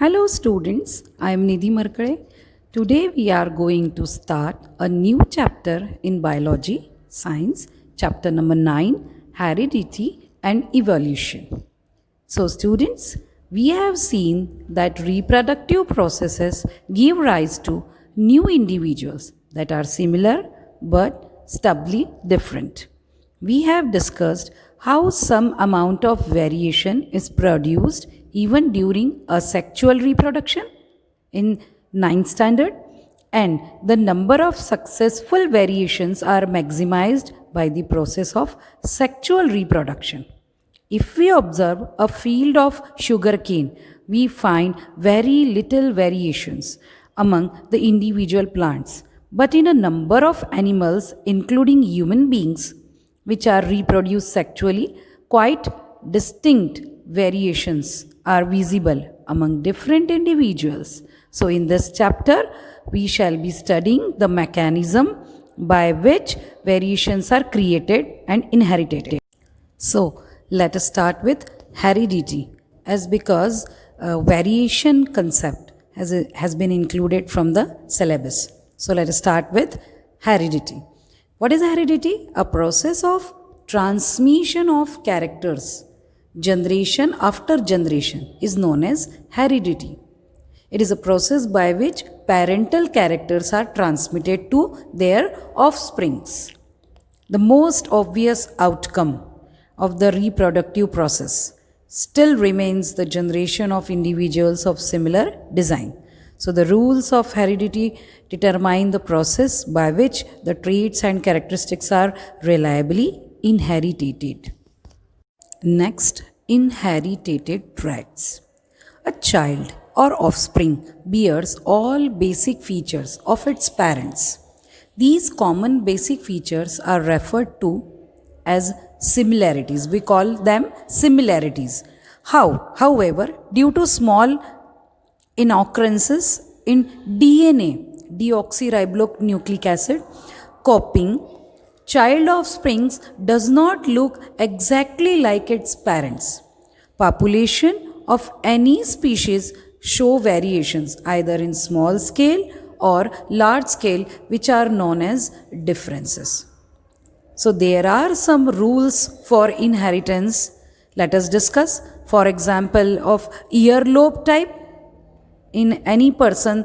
Hello students, I am Nidhi Markade. Today we are going to start a new chapter in biology, science, chapter number 9, heredity and evolution. So students, we have seen that reproductive processes give rise to new individuals that are similar but stably different. We have discussed how some amount of variation is produced even during asexual reproduction in ninth standard, and the number of successful variations are maximized by the process of sexual reproduction. If we observe a field of sugarcane, we find very little variations among the individual plants. But in a number of animals, including human beings, which are reproduced sexually, quite distinct variations are visible among different individuals. So, in this chapter, we shall be studying the mechanism by which variations are created and inherited. So, let us start with heredity, as because variation concept has been included from the syllabus. So, let us start with heredity. What is heredity? A process of transmission of characters, generation after generation, is known as heredity. It is a process by which parental characters are transmitted to their offsprings. The most obvious outcome of the reproductive process still remains the generation of individuals of similar design. So, the rules of heredity determine the process by which the traits and characteristics are reliably inherited. Next, inherited traits. A child or offspring bears all basic features of its parents. These common basic features are referred to as similarities. We call them similarities. However, due to small occurrences in DNA, deoxyribonucleic acid, copying, child offsprings does not look exactly like its parents. Population of any species show variations either in small scale or large scale, which are known as differences. So, there are some rules for inheritance. Let us discuss. For example, of earlobe type, in any person,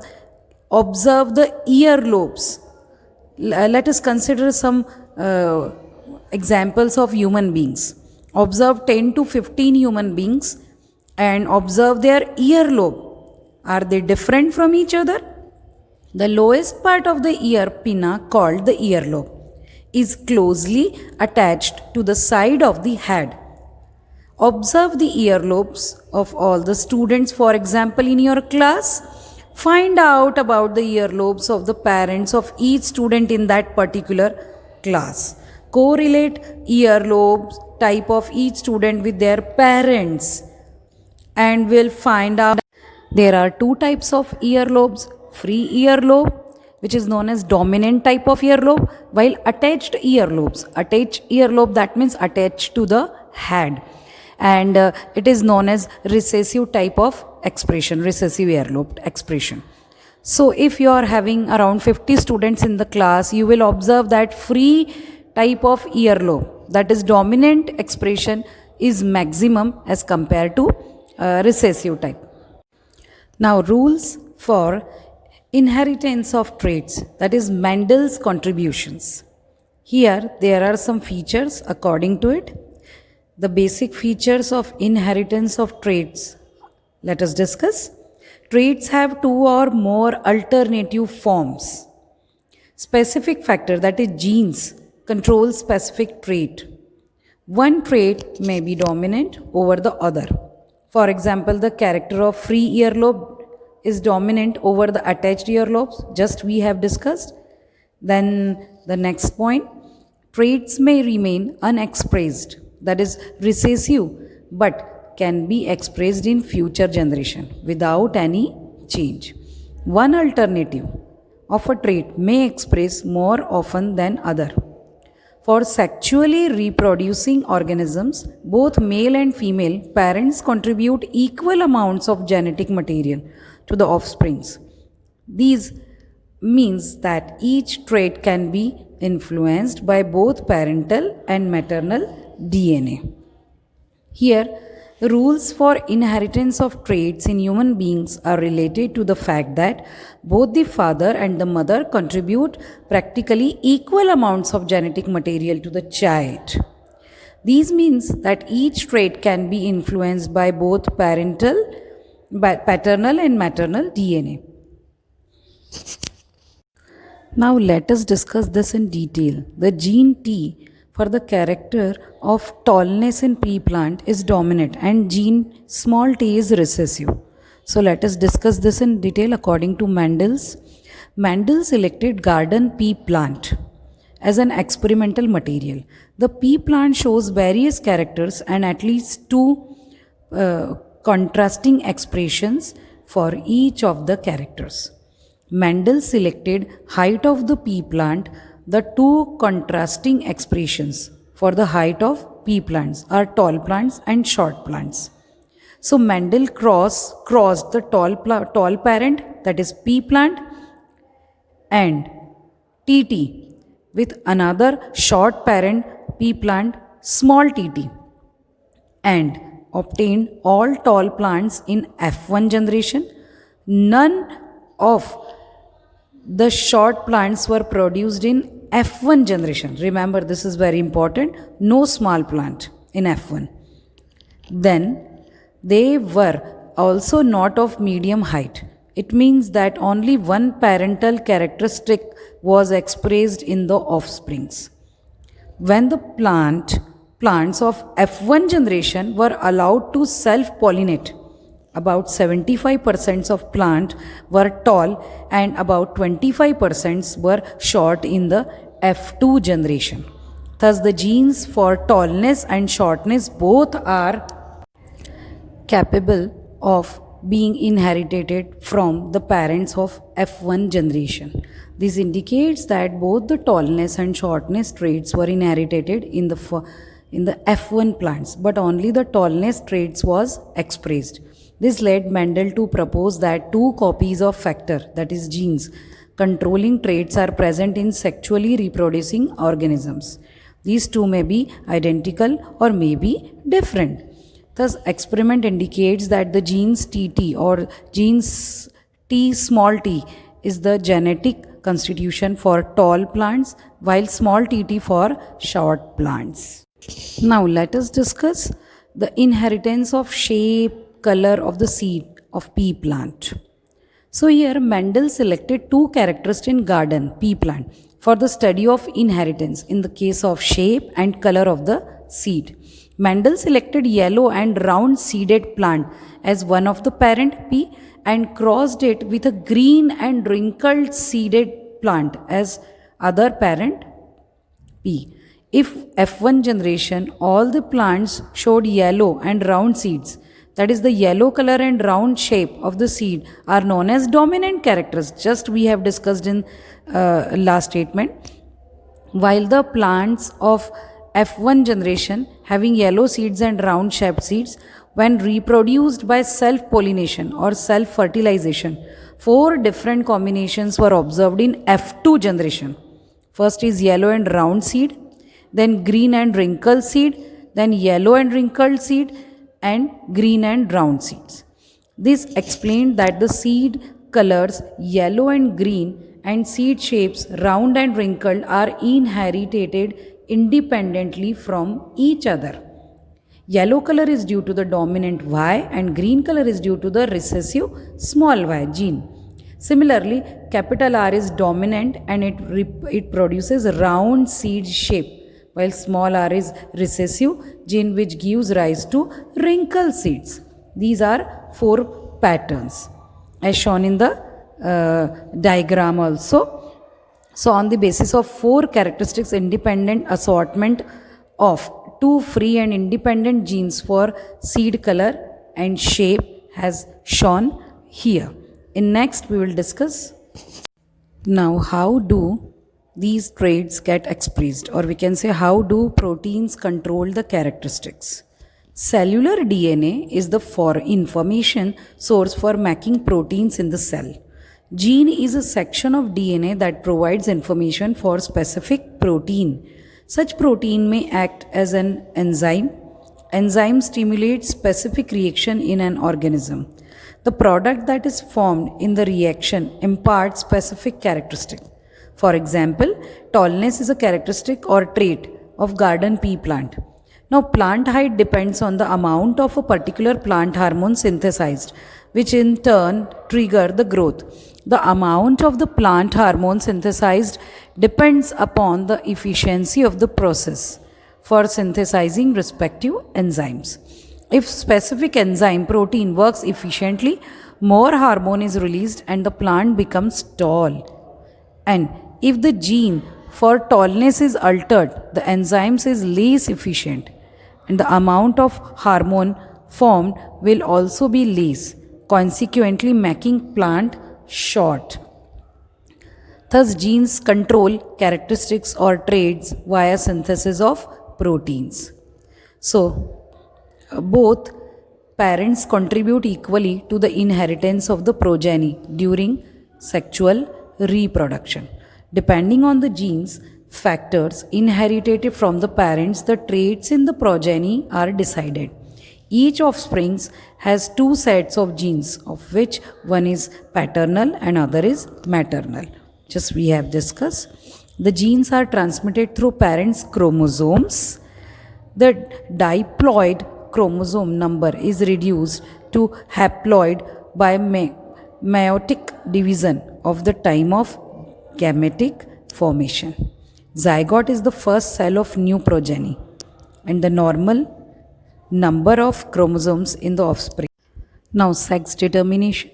observe the earlobes. Let us consider some examples of human beings. Observe 10 to 15 human beings and observe their earlobe. Are they different from each other? The lowest part of the ear pinna, called the earlobe, is closely attached to the side of the head. Observe the earlobes of all the students, for example, in your class. Find out about the earlobes of the parents of each student in that particular class. Correlate earlobes type of each student with their parents, and we'll find out there are two types of earlobes: free earlobe, which is known as dominant type of earlobe, while attached earlobes. Attached earlobe, that means attached to the head, and it is known as recessive type of expression, recessive earlobe expression. So, if you are having around 50 students in the class, you will observe that free type of earlobe, that is dominant expression, is maximum as compared to recessive type. Now, rules for inheritance of traits, that is Mendel's contributions. Here, there are some features according to it. The basic features of inheritance of traits. Let us discuss. Traits have two or more alternative forms. Specific factor, that is genes, control specific trait. One trait may be dominant over the other. For example, the character of free earlobe is dominant over the attached earlobes, just we have discussed. Then the next point, traits may remain unexpressed, that is recessive, but can be expressed in future generation without any change. One alternative of a trait may express more often than other. For sexually reproducing organisms, both male and female parents contribute equal amounts of genetic material to the offsprings. These means that each trait can be influenced by both parental and maternal DNA. Here, the rules for inheritance of traits in human beings are related to the fact that both the father and the mother contribute practically equal amounts of genetic material to the child. These means that each trait can be influenced by both paternal and maternal DNA. Now let us discuss this in detail. The gene T for the character of tallness in pea plant is dominant and gene small t is recessive. So let us discuss this in detail according to Mendel's. Mendel selected garden pea plant as an experimental material. The pea plant shows various characters and at least two contrasting expressions for each of the characters. Mendel selected height of the pea plant. The two contrasting expressions for the height of pea plants are tall plants and short plants. So Mendel crossed the tall parent, that is pea plant, and TT with another short parent pea plant, small tt, and obtained all tall plants in F1 generation. None of the short plants were produced in F1 generation. Remember, this is very important. No small plant in F1. Then they were also not of medium height. It means that only one parental characteristic was expressed in the offsprings. When the plants of F1 generation were allowed to self-pollinate, about 75% of plant were tall and about 25% were short in the F2 generation. Thus, the genes for tallness and shortness both are capable of being inherited from the parents of F1 generation. This indicates that both the tallness and shortness traits were inherited in the F1 plants, but only the tallness traits was expressed. This led Mendel to propose that two copies of factor, that is genes, controlling traits are present in sexually reproducing organisms. These two may be identical or may be different. Thus, experiment indicates that the genes TT or genes T small t is the genetic constitution for tall plants while small tt for short plants. Now let us discuss the inheritance of shape, color of the seed of pea plant. So here Mendel selected two characteristics in garden pea plant for the study of inheritance in the case of shape and color of the seed. Mendel selected yellow and round seeded plant as one of the parent pea and crossed it with a green and wrinkled seeded plant as other parent pea. If F1 generation all the plants showed yellow and round seeds, that is the yellow color and round shape of the seed are known as dominant characters, just we have discussed in last statement, while the plants of F1 generation having yellow seeds and round shaped seeds, when reproduced by self-pollination or self-fertilization, 4 different combinations were observed in F2 generation. First is yellow and round seed, then green and wrinkled seed, then yellow and wrinkled seed, and green and round seeds. This explained that the seed colors yellow and green and seed shapes round and wrinkled are inherited independently from each other. Yellow color is due to the dominant Y and green color is due to the recessive small y gene. Similarly, capital R is dominant and it produces round seed shape, while small r is recessive gene which gives rise to wrinkle seeds. These are 4 patterns as shown in the diagram also. So on the basis of 4 characteristics, independent assortment of 2 free and independent genes for seed color and shape has shown here. In next we will discuss now how do these traits get expressed, or we can say how do proteins control the characteristics. Cellular DNA is the for information source for making proteins in the cell. Gene is a section of DNA that provides information for specific protein. Such protein may act as an enzyme. Enzyme stimulates specific reaction in an organism. The product that is formed in the reaction imparts specific characteristic. For example, tallness is a characteristic or trait of garden pea plant. Now, plant height depends on the amount of a particular plant hormone synthesized, which in turn trigger the growth. The amount of the plant hormone synthesized depends upon the efficiency of the process for synthesizing respective enzymes. If specific enzyme protein works efficiently, more hormone is released and the plant becomes tall. And if the gene for tallness is altered, the enzymes is less efficient and the amount of hormone formed will also be less, consequently making plant short. Thus, genes control characteristics or traits via synthesis of proteins. So, both parents contribute equally to the inheritance of the progeny during sexual reproduction. Depending on the genes factors inherited from the parents, the traits in the progeny are decided. Each offspring has two sets of genes, of which one is paternal and other is maternal. Just we have discussed. The genes are transmitted through parents' chromosomes. The diploid chromosome number is reduced to haploid by meiotic division of the time of gametic formation. Zygote is the first cell of new progeny and the normal number of chromosomes in the offspring. Now, sex determination.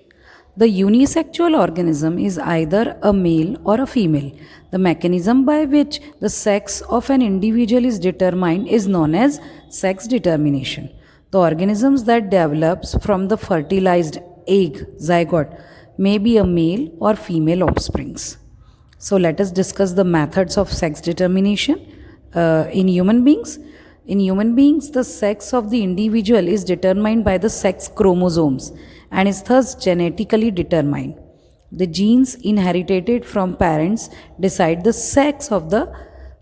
The unisexual organism is either a male or a female. The mechanism by which the sex of an individual is determined is known as sex determination. The organisms that develops from the fertilized egg, zygote, may be a male or female offsprings. So let us discuss the methods of sex determination in human beings. In human beings, the sex of the individual is determined by the sex chromosomes and is thus genetically determined. The genes inherited from parents decide the sex of the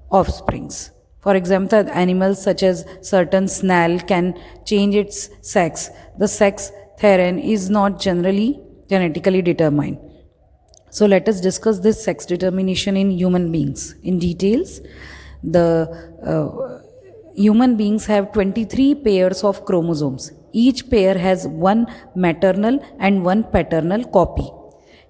offsprings. For example, animals such as certain snail can change its sex. The sex therein is not generally genetically determined. So let us discuss this sex determination in human beings in details. The human beings have 23 pairs of chromosomes. Each pair has one maternal and one paternal copy.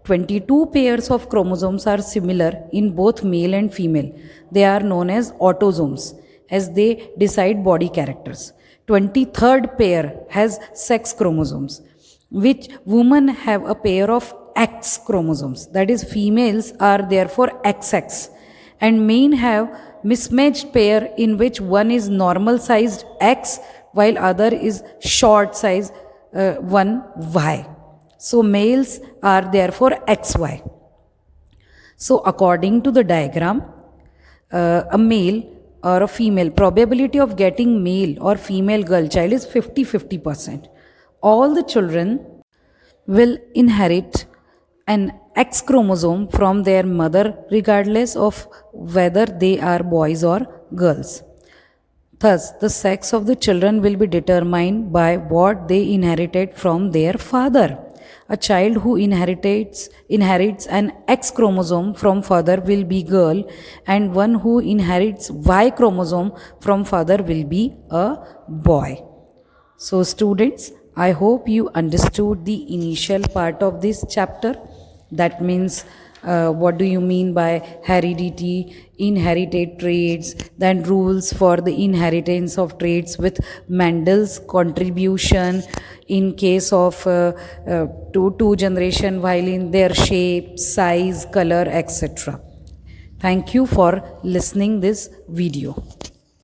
22 pairs of chromosomes are similar in both male and female. They are known as autosomes as they decide body characters. 23rd pair has sex chromosomes, which women have a pair of X chromosomes. That is, females are therefore XX and men have mismatched pair in which one is normal sized X while other is short size one Y. So males are therefore XY. So according to the diagram, a male or a female probability of getting male or female girl child is 50-50%. All the children will inherit an X chromosome from their mother regardless of whether they are boys or girls. Thus, the sex of the children will be determined by what they inherited from their father. A child who inherits an X chromosome from father will be girl, and one who inherits Y chromosome from father will be a boy. So students, I hope you understood the initial part of this chapter. That means what do you mean by heredity, inherited traits, then rules for the inheritance of traits with Mendel's contribution in case of two generation, while in their shape, size, color, etc. Thank you for listening this video.